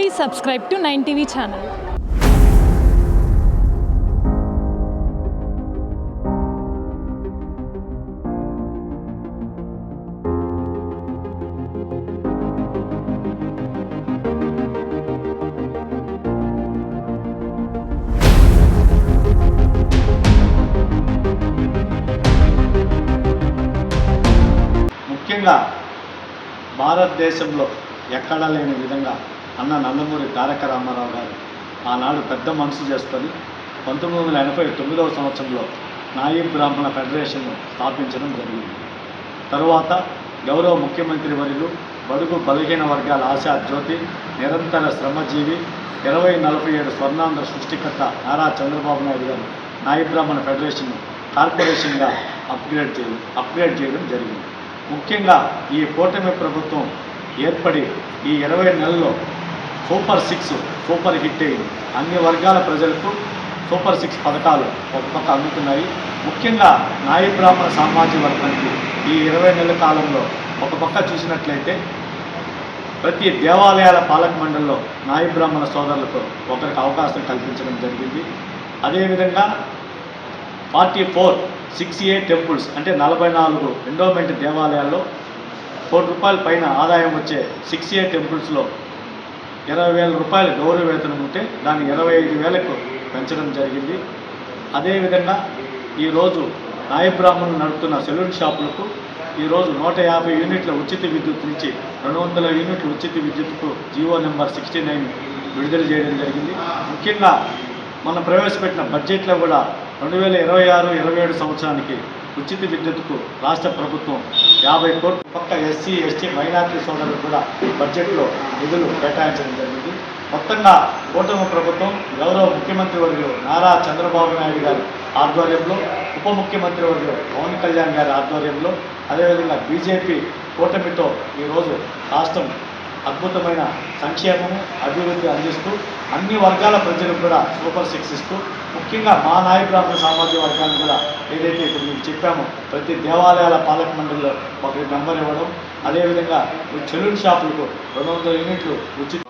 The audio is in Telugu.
Please subscribe to 9TV channel. ముఖ్యంగా భారతదేశంలో ఎక్కడా లేని విధంగా అన్న నందమూరి తారక రామారావు గారు ఆనాడు పెద్ద మనసు చేసుకొని 1989వ సంవత్సరంలో నాయబ్ బ్రాహ్మణ ఫెడరేషన్ స్థాపించడం జరిగింది. తరువాత గౌరవ ముఖ్యమంత్రి వర్యులు బడుగు బలహీన వర్గాల ఆశా జ్యోతి, నిరంతర శ్రమజీవి, 2047 స్వర్ణాంధ్ర సృష్టికర్త నారా చంద్రబాబు నాయుడు గారు నాయబ్ బ్రాహ్మణ ఫెడరేషన్ కార్పొరేషన్గా అప్గ్రేడ్ చేయడం జరిగింది. ముఖ్యంగా ఈ కూటమి ప్రభుత్వం ఏర్పడి ఈ 20 నెలల్లో సూపర్ హిట్ అయింది. అన్ని వర్గాల ప్రజలకు సూపర్ 6 పథకాలు ఒక పక్క అందుతున్నాయి. ముఖ్యంగా నాయబ్ బ్రాహ్మణ సామాజిక వర్గానికి ఈ 20 నెలల కాలంలో ఒక పక్క చూసినట్లయితే ప్రతి దేవాలయాల పాలక మండలిలో నాయబ్ బ్రాహ్మణ సోదరులకు ఒకరికి అవకాశం కల్పించడం జరిగింది. అదేవిధంగా 44 6A టెంపుల్స్ అంటే 44 ఎండోమెంట్ దేవాలయాల్లో ₹1 కోటి పైన ఆదాయం వచ్చే 6A టెంపుల్స్లో 20,000 రూపాయలు గౌరవ వేతనం ఉంటే దాన్ని 25,000కు పెంచడం జరిగింది. అదేవిధంగా ఈరోజు నాయబ్ బ్రాహ్మణులు నడుపుతున్న సెలూన్ షాపులకు ఈరోజు 150 యూనిట్ల ఉచిత విద్యుత్ నుంచి 200 యూనిట్ల ఉచిత విద్యుత్కు జీవో నెంబర్ 69 విడుదల చేయడం జరిగింది. ముఖ్యంగా మనం ప్రవేశపెట్టిన బడ్జెట్లో కూడా 2026-27 సంవత్సరానికి ఉచిత విద్యుత్కు రాష్ట్ర ప్రభుత్వం 50 కోట్ల పక్క ఎస్సీ, ఎస్టీ, మైనార్టీ సోదరులకు కూడా బడ్జెట్లో నిధులు కేటాయించడం జరిగింది. మొత్తంగా కూటమి ప్రభుత్వం గౌరవ ముఖ్యమంత్రి వర్యులు నారా చంద్రబాబు నాయుడు గారి ఆధ్వర్యంలో, ఉప ముఖ్యమంత్రి వర్యులు పవన్ కళ్యాణ్ గారి ఆధ్వర్యంలో, అదేవిధంగా బీజేపీ కూటమితో ఈరోజు రాష్ట్రం అద్భుతమైన సంక్షేమము, అభివృద్ధి అందిస్తూ అన్ని వర్గాల ప్రజలకు కూడా సూపర్ 6 ఇస్తూ, ముఖ్యంగా మా నాయబ్ బ్రాహ్మణ సామాజిక వర్గాన్ని కూడా ఏదైతే ఇప్పుడు మీకు చెప్పామో ప్రతి దేవాలయాల పాలక మండలిలో ఒకరి నెంబర్ ఇవ్వడం, అదేవిధంగా సెలూన్ షాపులకు 200 యూనిట్లు ఉచిత